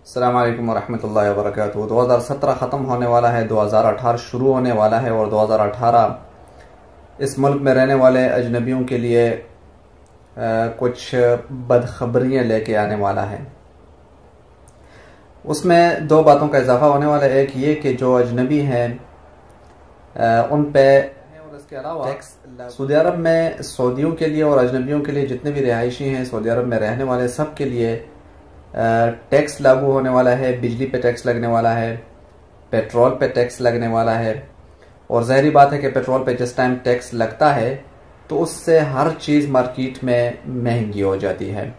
अस्सलाम वालेकुम वरहमतुल्लाहि वबरकातुहू। 2017 ख़त्म होने वाला है, 2018 शुरू होने वाला है और 2018 इस मुल्क में रहने वाले अजनबियों के लिए कुछ बदखबरियाँ लेके आने वाला है। उसमें दो बातों का इजाफा होने वाला है। एक ये कि जो अजनबी हैं उन पे और इसके अलावा टैक्स सऊदी अरब में सऊदियों के लिए और अजनबियों के लिए जितने भी रिहायशी हैं सऊदी अरब में रहने वाले सब के लिए टैक्स लागू होने वाला है। बिजली पे टैक्स लगने वाला है, पेट्रोल पे टैक्स लगने वाला है। और ज़ाहिरी बात है कि पेट्रोल पे जिस टाइम टैक्स लगता है तो उससे हर चीज़ मार्केट में महंगी हो जाती है,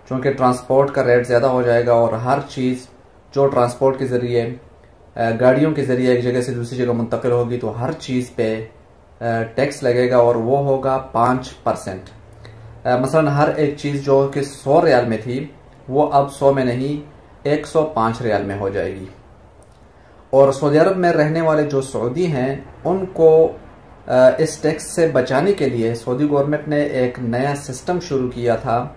क्योंकि ट्रांसपोर्ट का रेट ज़्यादा हो जाएगा और हर चीज़ जो ट्रांसपोर्ट के ज़रिए गाड़ियों के ज़रिए एक जगह से दूसरी जगह मुंतकिल होगी तो हर चीज़ पे टैक्स लगेगा और वो होगा 5%। मसलन हर एक चीज़ जो कि 100 रियाल में थी वो अब 100 में नहीं 105 रियाल में हो जाएगी। और सऊदी अरब में रहने वाले जो सऊदी हैं उनको इस टैक्स से बचाने के लिए सऊदी गवर्नमेंट ने एक नया सिस्टम शुरू किया था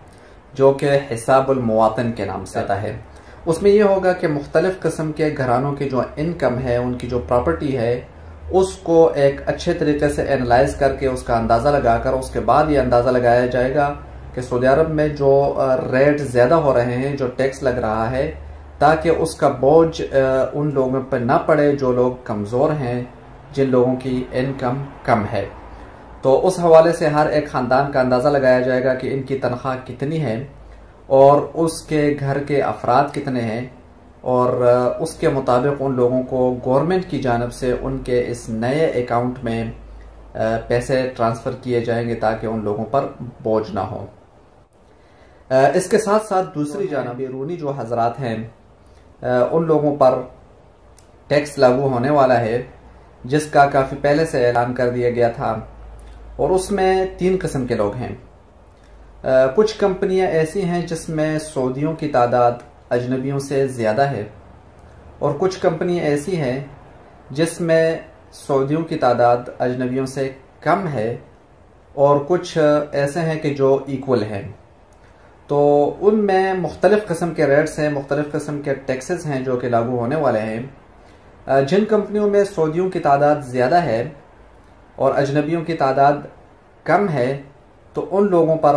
जो कि हिसाबुल मुवातिन के नाम से आता है। उसमें यह होगा कि मुख्तलिफ किस्म के घरानों की जो इनकम है, उनकी जो प्रॉपर्टी है, उसको एक अच्छे तरीके से एनालाइज करके उसका अंदाज़ा लगाकर उसके बाद ये अंदाज़ा लगाया जाएगा कि सऊदी अरब में जो रेट ज़्यादा हो रहे हैं, जो टैक्स लग रहा है, ताकि उसका बोझ उन लोगों पर ना पड़े जो लोग कमज़ोर हैं, जिन लोगों की इनकम कम है। तो उस हवाले से हर एक ख़ानदान का अंदाज़ा लगाया जाएगा कि इनकी तनख्वाह कितनी है और उसके घर के अफराद कितने हैं, और उसके मुताबिक उन लोगों को गवर्नमेंट की जानिब से उनके इस नए अकाउंट में पैसे ट्रांसफ़र किए जाएंगे ताकि उन लोगों पर बोझ ना हो। इसके साथ साथ दूसरी जानिब रूनी जो हजरात हैं उन लोगों पर टैक्स लागू होने वाला है, जिसका काफ़ी पहले से ऐलान कर दिया गया था। और उसमें 3 किस्म के लोग हैं। कुछ कंपनियां ऐसी हैं जिसमें सऊदियों की तादाद अजनबियों से ज़्यादा है, और कुछ कंपनियां ऐसी हैं जिसमें सऊदियों की तादाद अजनबियों से कम है, और कुछ ऐसे हैं कि जो इक्वल हैं। तो उनमें मुख्तलिफ़ किस्म के रेट्स हैं, मुख्तलिफ़ किस्म के टैक्सेस हैं जो कि लागू होने वाले हैं। जिन कंपनियों में सऊदियों की तादाद ज़्यादा है और अजनबियों की तादाद कम है तो उन लोगों पर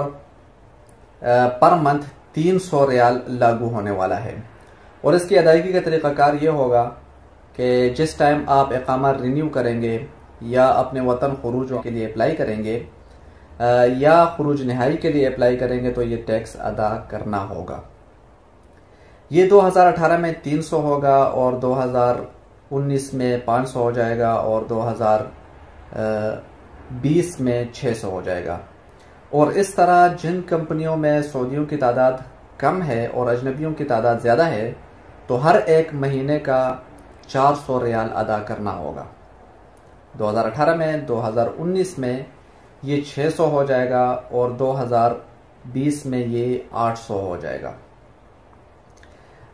मंथ 300 रियाल लागू होने वाला है। और इसकी अदायगी का तरीक़ाकार ये होगा कि जिस टाइम आप इक़ामा रिन्यू करेंगे या अपने वतन खुरूज के लिए अप्लाई करेंगे या खुरूज नहाई के लिए अप्लाई करेंगे तो ये टैक्स अदा करना होगा। ये 2018 में 300 होगा और 2019 में 500 हो जाएगा और 2020 में 600 हो जाएगा। और इस तरह जिन कंपनियों में सऊदियों की तादाद कम है और अजनबियों की तादाद ज़्यादा है तो हर एक महीने का 400 रियाल अदा करना होगा। 2018 में, 2019 में ये 600 हो जाएगा और 2020 में ये 800 हो जाएगा।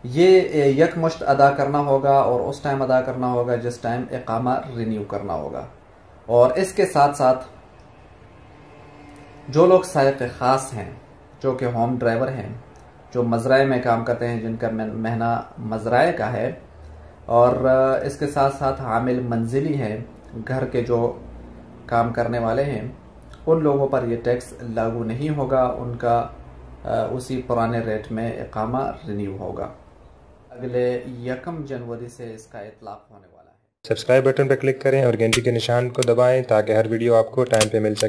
ये यकमुश्त अदा करना होगा और उस टाइम अदा करना होगा जिस टाइम इक़ामा रिन्यू करना होगा। और इसके साथ साथ जो लोग साइक़ ख़ास हैं, जो कि होम ड्राइवर हैं, जो मज़राए में काम करते हैं, जिनका महीना मज़राए का है, और इसके साथ साथ हामिल मंजिली हैं, घर के जो काम करने वाले हैं, उन लोगों पर यह टैक्स लागू नहीं होगा। उनका उसी पुराने रेट में इक़ामा रिन्यू होगा। अगले 1 जनवरी से इसका इतलाक़ होने वाला है। सब्सक्राइब बटन पर क्लिक करें और घंटी के निशान को दबाएं ताकि हर वीडियो आपको टाइम पे मिल सके।